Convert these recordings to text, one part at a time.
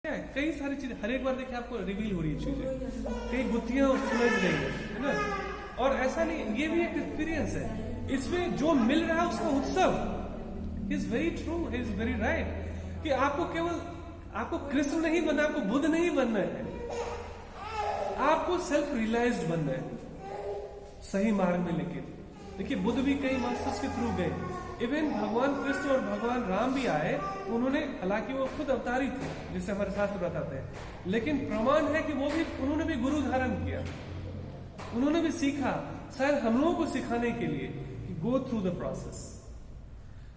क्या है, कई सारी चीजें हर एक बार देखिए आपको रिवील हो रही है चीजें, कई गुत्थियां सुलझ रही है ना। और ऐसा नहीं, ये भी एक एक्सपीरियंस है, इसमें जो मिल रहा है उसका उत्सव is very true, is very right कि आपको केवल आपको कृष्ण नहीं बनना, आपको बुद्ध नहीं बनना है, आपको सेल्फ रियलाइज्ड बनना है सही मार्ग में। लेकिन देखिए बुद्ध भी कई मास्टर्स के थ्रू गए, इवन भगवान कृष्ण और भगवान राम भी आए, उन्होंने, हालांकि वो खुद अवतारी थे जिसे हमारे शास्त्र बताते हैं, लेकिन प्रमाण है कि वो भी, उन्होंने भी गुरु धारण किया, उन्होंने भी सीखा, शायद हम लोगों को सिखाने के लिए कि गो थ्रू द प्रोसेस।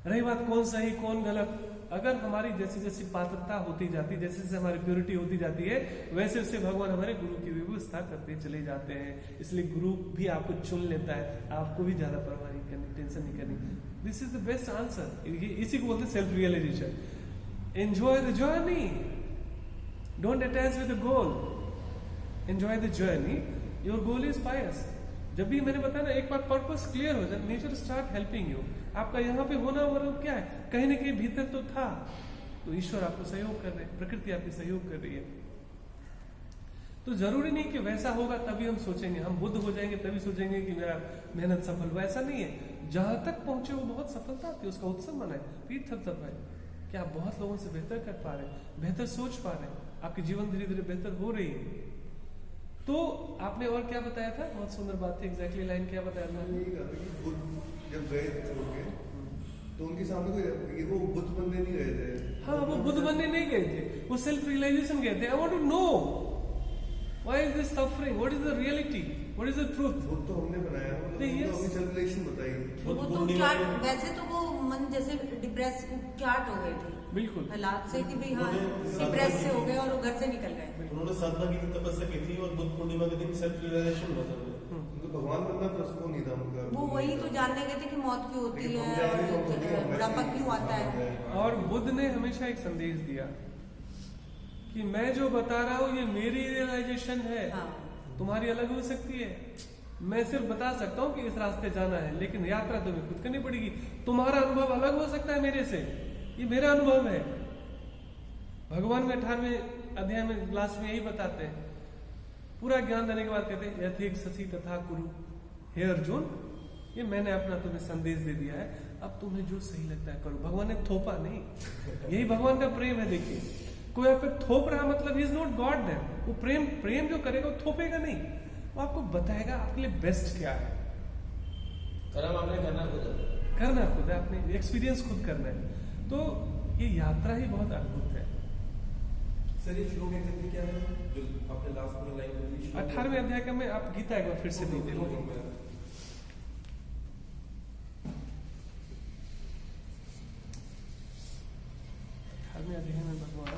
रही बात कौन सही कौन गलत, अगर हमारी जैसी जैसी पात्रता होती जाती, जैसे जैसे हमारी प्योरिटी होती जाती है, वैसे वैसे भगवान हमारे गुरु की व्यवस्था करते चले जाते हैं। इसलिए गुरु भी आपको चुन लेता है, आपको भी ज्यादा परवाह नहीं करनी, टेंशन नहीं करनी। This is the best answer, इसी को बोलते हैं self realisation. Enjoy the journey, don't attach with the goal, enjoy the journey, your goal is pious. जब भी मैंने बताया ना, एक बार पर्पस क्लियर हो जाए, नेचर स्टार्ट हेल्पिंग यू। आपका यहाँ पे होना मतलब क्या है, कहीं ना कहीं भीतर तो था, तो ईश्वर आपको सहयोग कर रहे हैं, प्रकृति आपकी सहयोग कर रही है। तो जरूरी नहीं कि वैसा होगा तभी हम सोचेंगे, हम बुद्ध हो जाएंगे तभी सोचेंगे कि मेरा मेहनत सफल हुआ, ऐसा नहीं है। जहां तक पहुंचे वो बहुत सफलता थी, उसका उत्सव मनाए, पीठ थपथपाए कि आप बहुत लोगों से बेहतर कर पा रहे हैं, बेहतर सोच पा रहे हैं, आपकी जीवन धीरे धीरे बेहतर हो रही है। तो आपने और क्या बताया था, बहुत सुंदर बात थी, एग्जैक्टली लाइन क्या बताया था? जब गए थे तो उनके सामने कोई, वो बुद्ध बनने नहीं गए थे। हाँ, वो बुद्ध बनने नहीं गए थे, वो सेल्फ रियलाइजेशन गए थे। I want to know why is this suffering, what is the reality, what is the truth. वो तो हमने बनाया, तो अपनी सेल्फ रियलाइजेशन बताई। वो तो क्या, वैसे तो वो मन जैसे डिप्रेस क्या हो गए थे बिल्कुल हालात से कि भाई हाँ डिप्रेस से हो गए और वो घर से निकल गए। उन्होंने साधना की तपस्या की थी और बुद्ध पूर्णिमा के दिन सेल्फ रियलाइजेशन हुआ था। भगवान बनना तो उसको नहीं था उनका, वो वही तो जानने गए थे कि मौत क्यों होती है, बुढ़ापा क्यों आता है। और बुद्ध ने हमेशा एक संदेश दिया कि मैं जो बता रहा हूँ ये मेरी रियलाइजेशन है, हाँ। तुम्हारी अलग हो सकती है। मैं सिर्फ बता सकता हूँ कि इस रास्ते जाना है, लेकिन यात्रा तुम्हें खुद करनी पड़ेगी। तुम्हारा अनुभव अलग हो सकता है मेरे से, ये मेरा अनुभव है। भगवान में 18वें अध्याय में लास्ट में यही बताते हैं, पूरा ज्ञान देने के बाद कहते हैं यथेक ससी तथा कुरु, हे अर्जुन ये मैंने अपना तुम्हें संदेश दे दिया है, अब तुम्हें जो सही लगता है करो। भगवान ने थोपा नहीं, यही भगवान का प्रेम है। देखिए कोई आप पे थोप रहा मतलब he is not God then, वो प्रेम जो करेगा वो थोपेगा नहीं, वो आपको बताएगा आपके लिए बेस्ट क्या है। कर्म आपने करना खुद है, आपने एक्सपीरियंस खुद करना है। तो ये यात्रा ही बहुत अद्भुत है। सर ये श्लोक एग्जैक्टली क्या है जो आपने लास्ट में लाइन बोली? 18वें अध्याय का मैं आप गीता एक बार फिर से दीजिए। 18वें अध्याय में भगवान,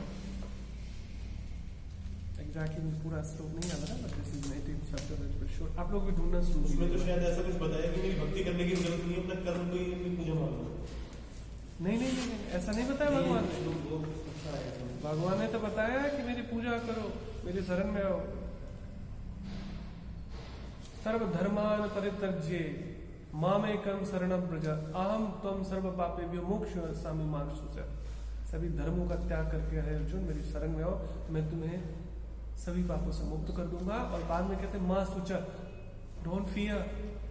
एग्जैक्टली पूरा श्लोक नहीं आ रहा, but this is 19th chapter for sure. आप लोग भी ढूंढना शुरू उसमें तो शायद ऐसा कुछ बताया कि मेरी भक्ति करने की जरूरत नहीं है, अपना कर्म को ही अपनी पूजा मानो। नहीं, ऐसा नहीं बताया भगवान ने। भगवान ने तो बताया कि मेरी पूजा करो, मेरे शरण में आओ। सर्व धर्मान परित्यज्य मामेकं शरणं व्रज अहम त्वं सर्व पापेभ्यो मोक्षयिष्यामि मा शुचः। सभी धर्मों का त्याग करके है अर्जुन मेरी शरण में आओ, मैं तुम्हें सभी पापों से मुक्त कर दूंगा। और बाद में कहते मां शुचः, डोंट फियर,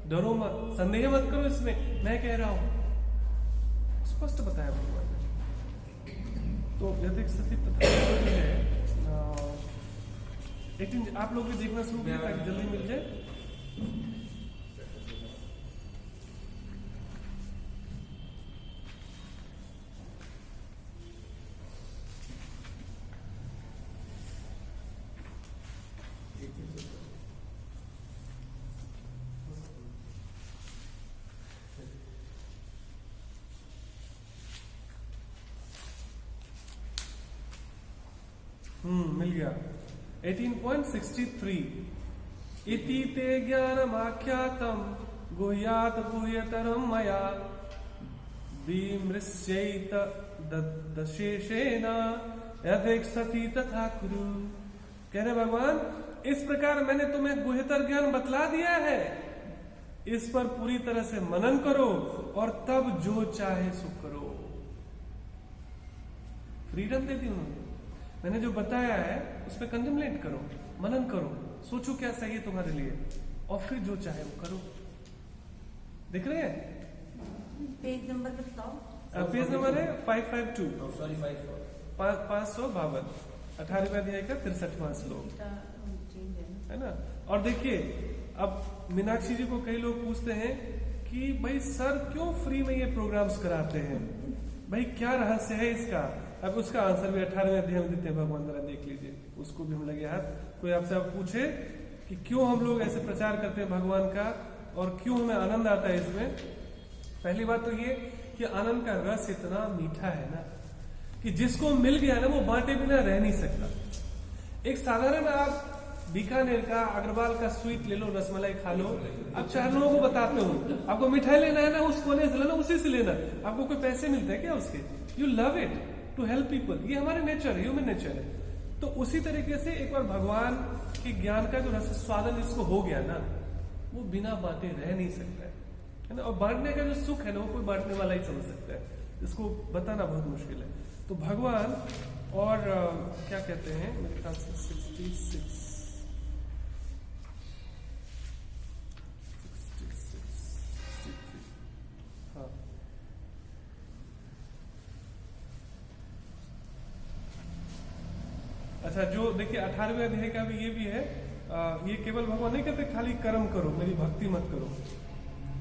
डरो मत, संदेह मत करो इसमें, मैं कह रहा हूं, स्पष्ट बताया भगवान ने। तो यथेक सती तथा है 18, आप लोग भी देखना शुरू किया ताकि जल्दी मिल जाए। मिल गया 18.63। इति ते ज्ञानमाख्यातम गुह्यात गुह्यतरम मया विमृश्यैत दशेषेण यथेक सती तथा कुरु। कह रहे भगवान इस प्रकार मैंने तुम्हें गुह्यतर ज्ञान बतला दिया है, इस पर पूरी तरह से मनन करो और तब जो चाहे सो करो। फ्रीडम दे दी उन्होंने। मैंने जो बताया है उस पर कंटेम्पलेट करो, मनन करो, सोचो क्या सही है तुम्हारे लिए, और फिर जो चाहे वो करो। दिख रहे हैं? पेज नंबर बताओ। पेज नंबर है 552, सॉरी 552, 18वें अध्याय का 63वां श्लोक है ना। और देखिए, अब मीनाक्षी जी को कई लोग पूछते हैं कि भाई सर क्यों फ्री में ये प्रोग्राम्स कराते हैं, भाई क्या रहस्य है इसका। अब उसका आंसर भी 18वें अध्याय में देते हैं भगवान, जरा देख लीजिए, उसको भी हम लगे हाथ। कोई आपसे आप पूछे कि क्यों हम लोग ऐसे प्रचार करते हैं भगवान का और क्यों हमें आनंद आता है इसमें, पहली बात तो ये कि आनंद का रस इतना मीठा है ना कि जिसको मिल गया ना वो बांटे बिना रह नहीं सकता। एक साधारण आप बीकानेर का अग्रवाल का स्वीट ले लो, रसमलाई खा लो, अब 4 लोगों को बताते हो आपको मिठाई लेना है ना, उस कोने से लेना, उसी से लेना, आपको कोई पैसे मिलते हैं क्या उसके? You love it to help people, ये हमारे नेचर है, ह्यूमन नेचर है। तो उसी तरीके से एक बार भगवान के ज्ञान का जो रस स्वादन इसको हो गया ना, वो बिना बांटे रह नहीं सकता है ना। और बांटने का जो सुख है ना वो कोई बांटने वाला ही समझ सकता है, इसको बताना बहुत मुश्किल है। तो भगवान और क्या कहते हैं, मेरे ख्याल से 66 हाँ, अच्छा जो देखिए 18वें अध्याय का भी ये भी है, ये केवल भगवान नहीं कहते खाली कर्म करो, मेरी भक्ति मत करो।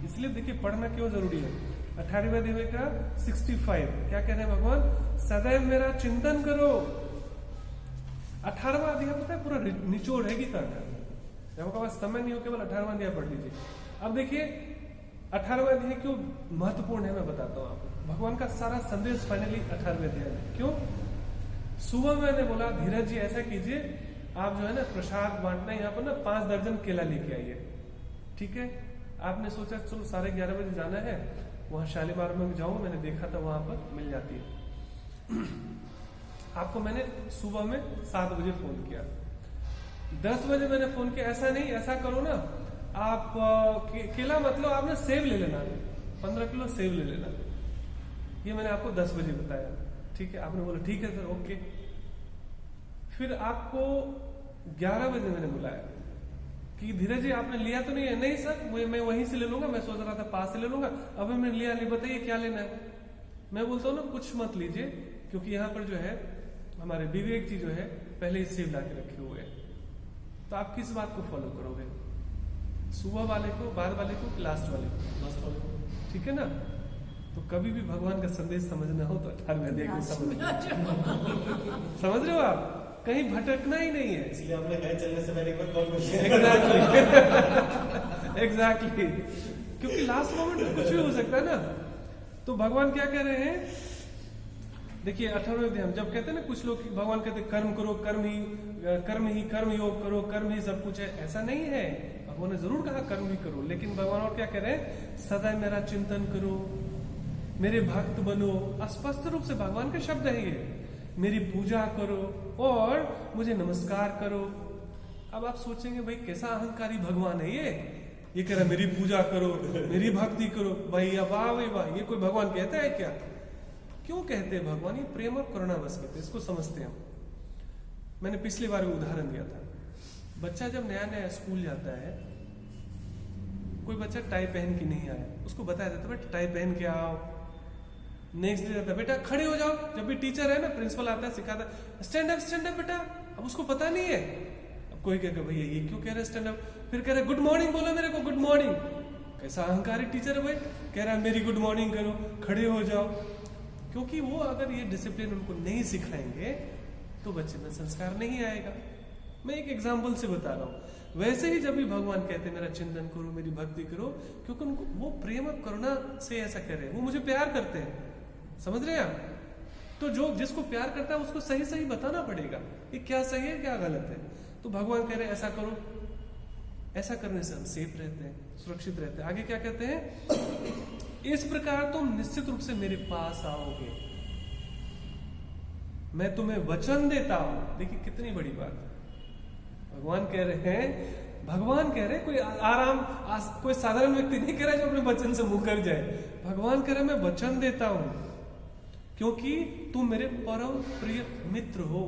इसलिए देखिए पढ़ना क्यों जरूरी है। 18वें अध्याय का 65 क्या कह रहे हैं भगवान, सदैव मेरा चिंतन करो। 18वां अध्याय पता है पूरा निचोड़ है गीता का, जब आपके पास समय नहीं हो केवल 18वां अध्याय पढ़ लीजिए। अब देखिए 18वां अध्याय क्यों महत्वपूर्ण है मैं बताता हूँ आपको। भगवान का सारा संदेश फाइनली 18वें अध्याय में। क्यों? सुबह मैंने बोला धीरज जी ऐसा कीजिए, आप जो है ना प्रसाद बांटना यहाँ पर ना 5 दर्जन केला लेके आइए, ठीक है। आपने सोचा चलो 11:30 बजे जाना है, वहां शालीमार में जाऊंगा, मैंने देखा था वहां पर मिल जाती है। आपको मैंने सुबह में 7 बजे फोन किया, 10 बजे मैंने फोन किया, ऐसा नहीं, ऐसा करो ना आप केला मतलब आपने सेब ले लेना, 15 किलो सेब ले लेना, ये मैंने आपको 10 बजे बताया, ठीक है। आपने बोला ठीक है सर, ओके। फिर आपको 11 बजे मैंने बुलाया कि धीरज जी आपने लिया तो नहीं है? नहीं सर मैं वहीं से ले लूंगा, मैं सोच रहा था पास से ले लूंगा, अभी मैंने लिया नहीं, बताइए क्या लेना है। मैं बोलता हूँ ना कुछ मत लीजिए, क्योंकि यहाँ पर जो है हमारे विवेक जी जो है पहले ही सेब ला के रखे हुए हैं। तो आप किस बात को फॉलो करोगे, सुबह वाले को, बाद वाले को, लास्ट वाले को, ठीक है ना। तो कभी भी भगवान का संदेश समझना हो तो 18वें अध्याय को समझ रहे हो आप, कहीं भटकना ही नहीं है। इसलिए हमने कहीं चलने से पहले एक बार कॉल किया। एग्जैक्टली क्योंकि लास्ट मोमेंट में कुछ भी हो सकता है ना। तो भगवान क्या कह रहे हैं, देखिए 18वें अध्याय जब कहते हैं ना कुछ लोग, भगवान कहते हैं कर्म करो, कर्म योग करो, कर्म ही सब कुछ है, ऐसा नहीं है। भगवान ने जरूर कहा कर्म भी करो, लेकिन भगवान और क्या कह रहे हैं, सदैव मेरा चिंतन करो, मेरे भक्त बनो। स्पष्ट रूप से भगवान के शब्द है ये, मेरी पूजा करो और मुझे नमस्कार करो। अब आप सोचेंगे भाई कैसा अहंकारी भगवान है ये कह रहा है मेरी पूजा करो, मेरी भक्ति करो। भाई वाह भाई वाह, ये कोई भगवान कहता है क्या? क्यों कहते हैं भगवान? ये प्रेम और करुणा बस कहते हैं, इसको समझते हैं हम। मैंने पिछली बार उदाहरण दिया था, बच्चा जब नया नया स्कूल जाता है, कोई बच्चा टाई पहन के नहीं आया, उसको बताया जाता है बेटा टाई पहन के आओ। नेक्स्ट डे जाता है बेटा खड़े हो जाओ, जब भी टीचर है ना, प्रिंसिपल आता है सिखाता है स्टैंड अप बेटा। अब उसको पता नहीं है, अब कोई कहेगा भैया ये क्यों कह रहे स्टैंड अप, फिर कह रहे गुड मॉर्निंग बोलो मेरे को, गुड मॉर्निंग। कैसा अहंकारी टीचर है भाई, कह रहा है मेरी गुड मॉर्निंग करो, खड़े हो जाओ। क्योंकि वो अगर ये डिसिप्लिन उनको नहीं सिखाएंगे तो बच्चे में संस्कार नहीं आएगा। मैं एक एग्जाम्पल से बता रहा हूँ। वैसे ही जब भी भगवान कहते हैं मेरा चिंतन करो, मेरी भक्ति करो, क्योंकि उनको वो प्रेम और करुणा से ऐसा कर रहे हैं, वो मुझे प्यार करते हैं, समझ रहे हैं आप। तो जो जिसको प्यार करता है उसको सही सही बताना पड़ेगा, ये क्या सही है क्या गलत है। तो भगवान कह रहे हैं ऐसा करो, ऐसा करने से हम सेफ रहते हैं, सुरक्षित रहते हैं। आगे क्या कहते हैं, इस प्रकार तुम निश्चित रूप से मेरे पास आओगे, मैं तुम्हें वचन देता हूं। देखिए कितनी बड़ी बात, भगवान कह रहे हैं कोई कोई साधारण व्यक्ति नहीं कह रहा जो अपने वचन से मुकर जाए। भगवान कह रहे मैं वचन देता हूं क्योंकि तुम मेरे परम प्रिय मित्र हो।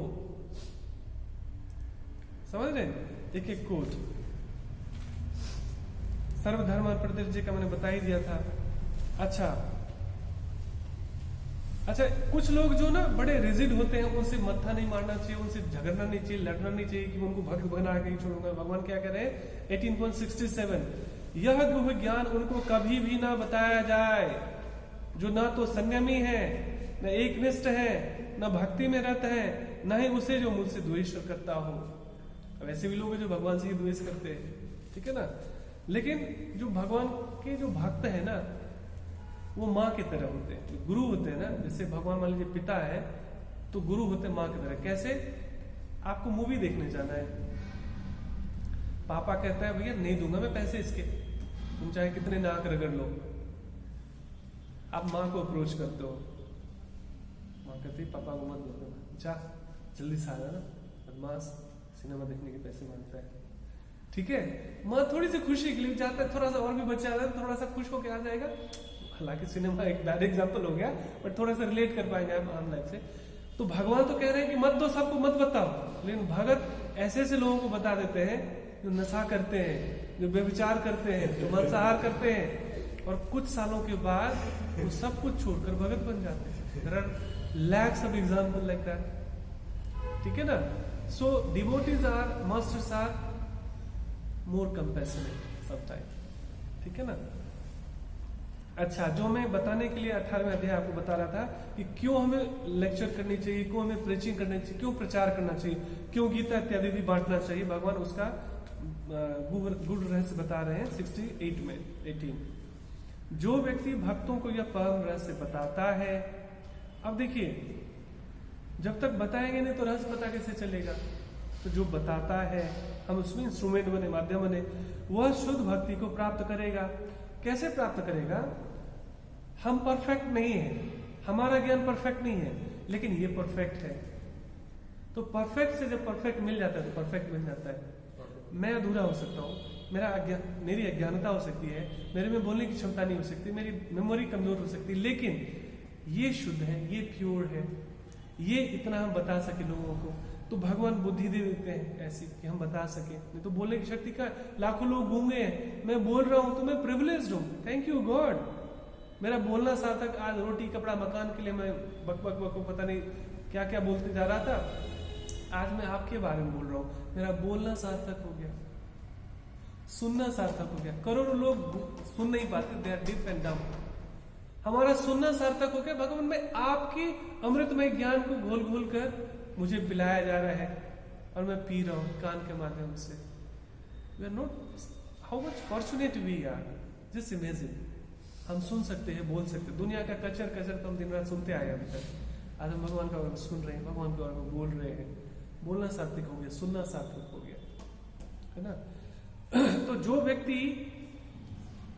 समझ रहे? एक एक कोट सर्वधर्म प्रत्यर्थ का मैंने बता ही दिया था। अच्छा, कुछ लोग जो ना बड़े रिजिड होते हैं, उनसे मत्था नहीं मारना चाहिए, उनसे झगड़ना नहीं चाहिए, लड़ना नहीं चाहिए कि उनको भक्त बना के ही छोड़ूंगा। भगवान क्या कह रहे हैं 18.67, यह गुह ज्ञान उनको कभी भी ना बताया जाए जो ना तो संयमी है, न एकनिष्ठ है, न भक्ति में रत है, न ही उसे जो मुझसे द्वेष करता हो। अब ऐसे भी लोग हैं जो भगवान से ही द्वेष करते हैं, ठीक है ना। लेकिन जो भगवान के जो भक्त है ना, वो माँ की तरह होते हैं। जो गुरु होते हैं ना, जैसे भगवान मान लीजिए पिता है, तो गुरु होते हैं माँ की तरह। कैसे? आपको मूवी देखने जाना है, पापा कहता है भैया नहीं दूंगा मैं पैसे इसके, तुम चाहे कितने नाक रगड़ लो। आप माँ को अप्रोच करते हो, माँ कहती है पापा को मत बोलो, जा जल्दी से आ जाना, बदमाश सिनेमा देखने के पैसे मांगता है, ठीक है। माँ थोड़ी सी खुशी के लिए जाता है, थोड़ा सा और भी बच्चा आ जाए तो थोड़ा सा खुश होकर आ जाएगा। हालांकि सिनेमा एक बैड एग्जाम्पल हो गया, बट थोड़ा सा रिलेट कर पाएंगे आप आम लाइफ से। तो भगवान तो कह रहे हैं कि मत दो, सबको मत बताओ, लेकिन भगत ऐसे ऐसे लोगों को बता देते हैं जो नशा करते हैं, जो व्यभिचार करते हैं, जो मांसाहार करते हैं, और कुछ सालों के बाद वो सब कुछ छोड़कर भगत बन जाते हैं। There are lakhs of example like that, ठीक है ना। So devotees are, masters are more compassionate सब टाइम, ठीक है ना। अच्छा, जो मैं बताने के लिए 18वें अध्याय आपको बता रहा था कि क्यों हमें लेक्चर करनी चाहिए, क्यों हमें प्रीचिंग करनी चाहिए, क्यों प्रचार करना चाहिए, क्यों गीता इत्यादि भी बांटना चाहिए, भगवान उसका गुड रहस्य बता रहे हैं 68 में 18। जो व्यक्ति भक्तों को यह परम रहस्य बताता है, अब देखिए जब तक बताएंगे नहीं तो रहस्य पता कैसे चलेगा। तो जो बताता है, हम उसमें इंस्ट्रूमेंट बने, माध्यम बने, वह शुद्ध भक्ति को प्राप्त करेगा। कैसे प्राप्त करेगा? हम परफेक्ट नहीं है, हमारा ज्ञान परफेक्ट नहीं है, लेकिन ये परफेक्ट है। तो परफेक्ट से जब परफेक्ट मिल जाता है तो परफेक्ट मिल जाता है। मैं अधूरा हो सकता हूँ, मेरी अज्ञानता हो सकती है, मेरे में बोलने की क्षमता नहीं हो सकती, मेरी मेमोरी कमजोर हो सकती है, लेकिन ये शुद्ध है, ये प्योर है, ये इतना हम बता सके लोगों को। तो भगवान बुद्धि दे देते हैं ऐसी कि हम बता सके। नहीं तो बोलने की शक्ति का लाखों लोग गूंगे हैं, मैं बोल रहा हूं तो मैं प्रिविलेज्ड हूं, थैंक यू गॉड। मेरा बोलना सार्थक, आज रोटी कपड़ा मकान के लिए मैं बक बक बक पता नहीं क्या क्या बोलते जा रहा था, आज मैं आपके बारे में बोल रहा हूं। मेरा बोलना सार्थक हो गया, सुनना सार्थक हो गया। करोड़ों लोग सुन नहीं पाते, दे आर डिफ एंड डम। हमारा सुनना सार्थक हो गया, भगवान में आपकी अमृतमय ज्ञान को घोल घोल कर मुझे पिलाया जा रहा है और मैं पी रहा हूं कान के माध्यम से। We are not, how much fortunate we are, just imagine. हम सुन सकते हैं, बोल सकते हैं। दुनिया का कचर कचर तो हम दिन रात सुनते आए अभी तक। आज हम भगवान का बारे सुन रहे हैं, भगवान के बारे में बोल रहे हैं। बोलना सार्थक हो गया, सुनना सार्थक हो गया, है ना। तो जो व्यक्ति,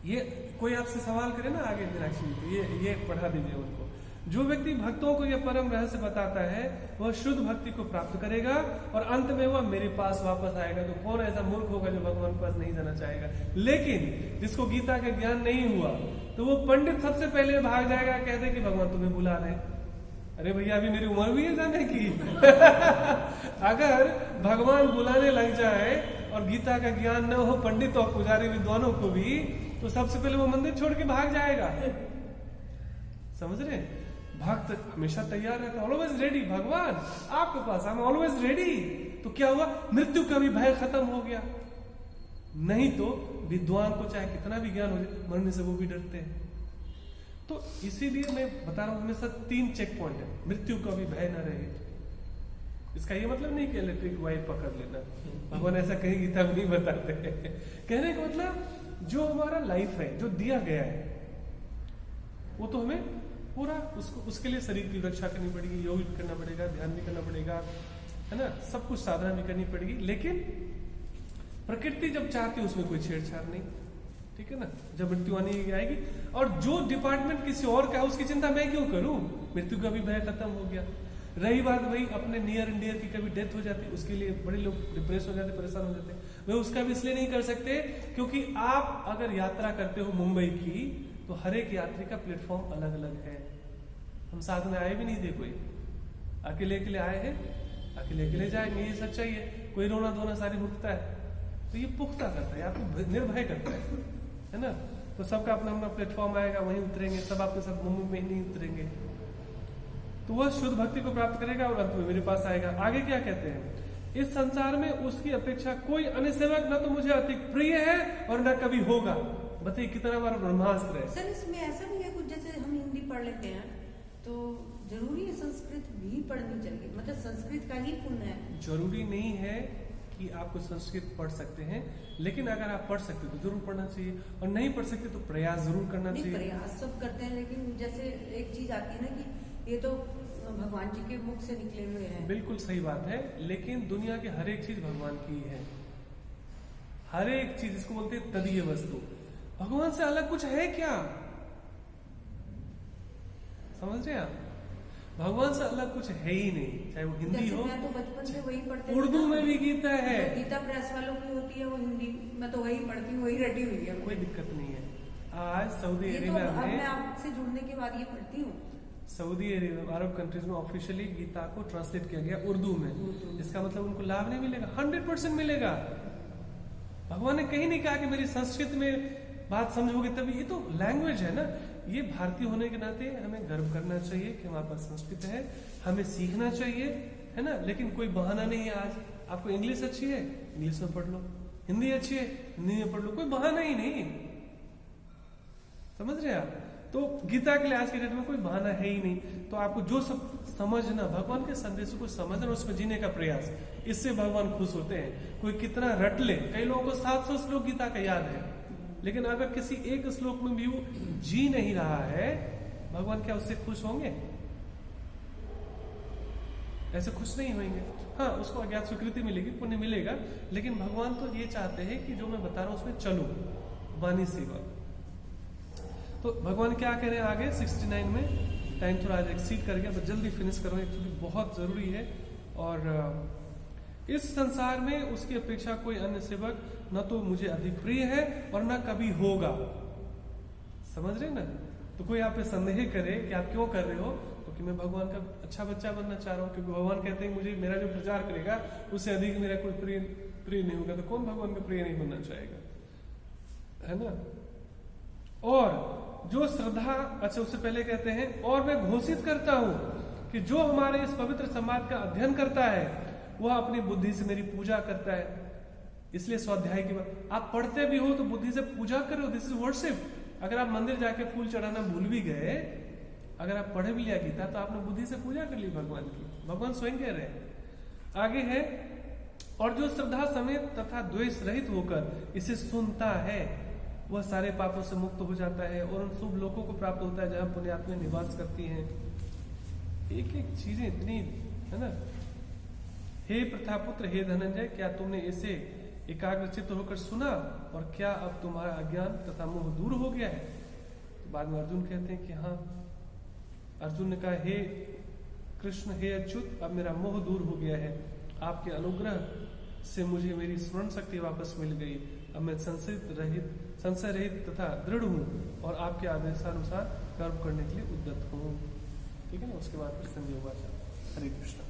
ये कोई आपसे सवाल करे ना आगे इंटरेक्शन, तो ये पढ़ा दीजिए उनको। जो व्यक्ति भक्तों को यह परम रहस्य बताता है वह शुद्ध भक्ति को प्राप्त करेगा और अंत में वह मेरे पास वापस आएगा। तो कौन ऐसा मूर्ख होगा जो भगवान के पास नहीं जाना चाहेगा? लेकिन जिसको गीता का ज्ञान नहीं हुआ तो वो पंडित सबसे पहले भाग जाएगा, कहते कि भगवान तुम्हें बुला रहे। अरे भैया अभी मेरी उम्र भी है जाने की। अगर भगवान बुलाने लग जाए और गीता का ज्ञान न हो पंडित और पुजारी विद्वानों को भी, तो सबसे पहले वो मंदिर छोड़ के भाग जाएगा। समझ रहे? भक्त हमेशा तैयार रहता, ऑलवेज रेडी। भगवान आपके पास, आई एम ऑलवेज रेडी। तो क्या हुआ? मृत्यु का भी भय खत्म हो गया। नहीं तो विद्वान को चाहे कितना भी ज्ञान हो जाए, मरने से वो भी डरते हैं। तो इसीलिए मैं बता रहा हूं, हमेशा 3 चेक पॉइंट है, मृत्यु का भी भय न रहे। इसका ये मतलब नहीं कि इलेक्ट्रिक वायर पकड़ लेना, भगवान ऐसा कहीं गीता में नहीं बताते। कहने का मतलब जो हमारा लाइफ है, जो दिया गया है, वो तो हमें पूरा उसके लिए शरीर की रक्षा करनी पड़ेगी, योग भी करना पड़ेगा, ध्यान भी करना पड़ेगा, है ना, सब कुछ साधना भी करनी पड़ेगी। लेकिन प्रकृति जब चाहती है उसमें कोई छेड़छाड़ नहीं, ठीक है ना। जब मृत्यु आनी आएगी, और जो डिपार्टमेंट किसी और का है उसकी चिंता मैं क्यों करूं? मृत्यु का भी भय खत्म हो गया। रही बात वही अपने नियर एंड डियर की कभी डेथ हो जाती है, उसके लिए बड़े लोग डिप्रेस हो जाते, परेशान हो जाते हैं। वे उसका भी इसलिए नहीं कर सकते क्योंकि आप अगर यात्रा करते हो मुंबई की, तो हर एक यात्री का प्लेटफॉर्म अलग अलग है। हम साथ में आए भी नहीं थे, कोई अकेले अकेले आए हैं, अकेले अकेले जाएंगे, ये सच्चाई है। कोई रोना धोना सारी भुगतता है, तो ये पुख्ता करता है, आपको निर्भय करता है ना। तो सबका अपना अपना प्लेटफॉर्म आएगा, वहीं उतरेंगे, सब आपके साथ मुंबई में ही नहीं उतरेंगे। तो वह शुद्ध भक्ति को प्राप्त करेगा और अंत में मेरे पास आएगा। आगे क्या कहते हैं, इस संसार में उसकी अपेक्षा कोई अन्य सेवक न तो मुझे अधिक प्रिय है और न कभी होगा। बताइए कितना बार ब्रह्मास्त्र है। सर इसमें ऐसा भी है कुछ, जैसे हम हिंदी पढ़ लेते हैं तो जरूरी है संस्कृत भी पढ़नी चाहिए, मतलब संस्कृत का ही पुण्य है। जरूरी नहीं है कि आपको संस्कृत पढ़ सकते हैं, लेकिन अगर आप पढ़ सकते तो जरूर पढ़ना चाहिए, और नहीं पढ़ सकते तो प्रयास जरूर करना नहीं, चाहिए। प्रयास सब करते हैं, लेकिन जैसे एक चीज आती है ना कि ये तो भगवान जी के मुख से निकले हुए हैं। बिल्कुल सही बात है, लेकिन दुनिया की हर एक चीज भगवान की है। हर एक चीज, इसको बोलते हैं तदीय वस्तु। भगवान से अलग कुछ है क्या? समझ रहे हैं आप? भगवान से अलग कुछ है ही नहीं, चाहे वो हिंदी हो। मैं तो बचपन से वही पढ़ते उर्दू में भी गीता है, गीता प्रेस वालों की होती है, वो हिंदी में तो वही पढ़ती हूँ, वही रटी हुई है। कोई दिक्कत नहीं है। आज सऊदी ये तो अरेबिया अब मैं में, आपसे जुड़ने के बाद ये पढ़ती हूँ। सऊदी अरेबिया अरब कंट्रीज में ऑफिशियली गीता को ट्रांसलेट किया गया उर्दू में। इसका मतलब उनको लाभ नहीं मिलेगा, 100% मिलेगा। भगवान ने कहीं नहीं कहा कि मेरी संस्कृत में बात समझोगे तभी। ये तो लैंग्वेज है ना। ये भारतीय होने के नाते हमें गर्व करना चाहिए कि हमारे पास संस्कृत है, हमें सीखना चाहिए, है ना। लेकिन कोई बहाना नहीं है। आज आपको इंग्लिश अच्छी है, इंग्लिश में पढ़ लो, हिंदी अच्छी है, हिंदी में पढ़ लो, कोई बहाना ही नहीं। समझ रहे हैं आप? तो गीता के लिए आज के डेट में कोई बहाना है ही नहीं। तो आपको जो सब समझना, भगवान के संदेश को समझना, उसमें जीने का प्रयास, इससे भगवान खुश होते हैं। कोई कितना रट ले, कई लोगों को 700 श्लोक गीता का याद है, लेकिन अगर किसी एक श्लोक में भी वो जी नहीं रहा है, भगवान क्या उससे खुश होंगे? ऐसे खुश नहीं होंगे। हाँ, उसको अज्ञात स्वीकृति मिलेगी, पुण्य मिलेगा, लेकिन भगवान तो ये चाहते हैं कि जो मैं बता रहा हूं उसमें चलो, वाणी सेवा। तो भगवान क्या कह रहे हैं आगे 69 में। टाइम थोड़ा आज एक्सीड कर गया, तो जल्दी फिनिश करो, एक्चुअली बहुत जरूरी है। और इस संसार में उसकी अपेक्षा कोई अन्य सेवक न तो मुझे अधिक प्रिय है और न कभी होगा। समझ रहे ना? तो कोई आप पे संदेह करे कि आप क्यों कर रहे हो, तो कि मैं भगवान का अच्छा बच्चा बनना चाह रहा हूँ, क्योंकि भगवान कहते हैं मुझे मेरा जो प्रचार करेगा उससे अधिक मेरा कोई प्रिय नहीं होगा। तो कौन भगवान का प्रिय नहीं बनना चाहेगा, है ना। और जो श्रद्धा, अच्छा उससे पहले कहते हैं, और मैं घोषित करता हूं कि जो हमारे इस पवित्र समाज का अध्ययन करता है वह अपनी बुद्धि से मेरी पूजा करता है। इसलिए स्वाध्याय की बात, आप पढ़ते भी हो तो बुद्धि से पूजा करो, दिस इज वर्शिप। अगर आप मंदिर जाके फूल चढ़ाना भूल भी गए, अगर आप पढ़े भी लिया गीता, तो आपने बुद्धि से पूजा कर ली भगवान की। भगवान स्वयं कह रहे हैं। आगे है, और जो श्रद्धा समेत तथा द्वेष रहित होकर इसे सुनता है वह सारे पापों से मुक्त हो जाता है और उन शुभ लोगों को प्राप्त होता है जहां पुण्यात्माएं निवास करती हैं। एक एक चीजें इतनी, है ना। हे प्रथापुत्र, हे धनंजय, क्या तुमने इसे एकाग्रचित्त होकर सुना, और क्या अब तुम्हारा अज्ञान तथा मोह दूर हो गया है? तो बाद में अर्जुन कहते हैं कि हाँ। अर्जुन ने कहा, हे कृष्ण, हे अच्युत, अब मेरा मोह दूर हो गया है। आपके अनुग्रह से मुझे मेरी स्मरण शक्ति वापस मिल गई। अब मैं संशय रहित तथा दृढ़ हूँ और आपके आदेशानुसार कर्म करने के लिए उद्यत हूँ। ठीक है ना। उसके बाद फिर संजय हुआ। हरे कृष्ण।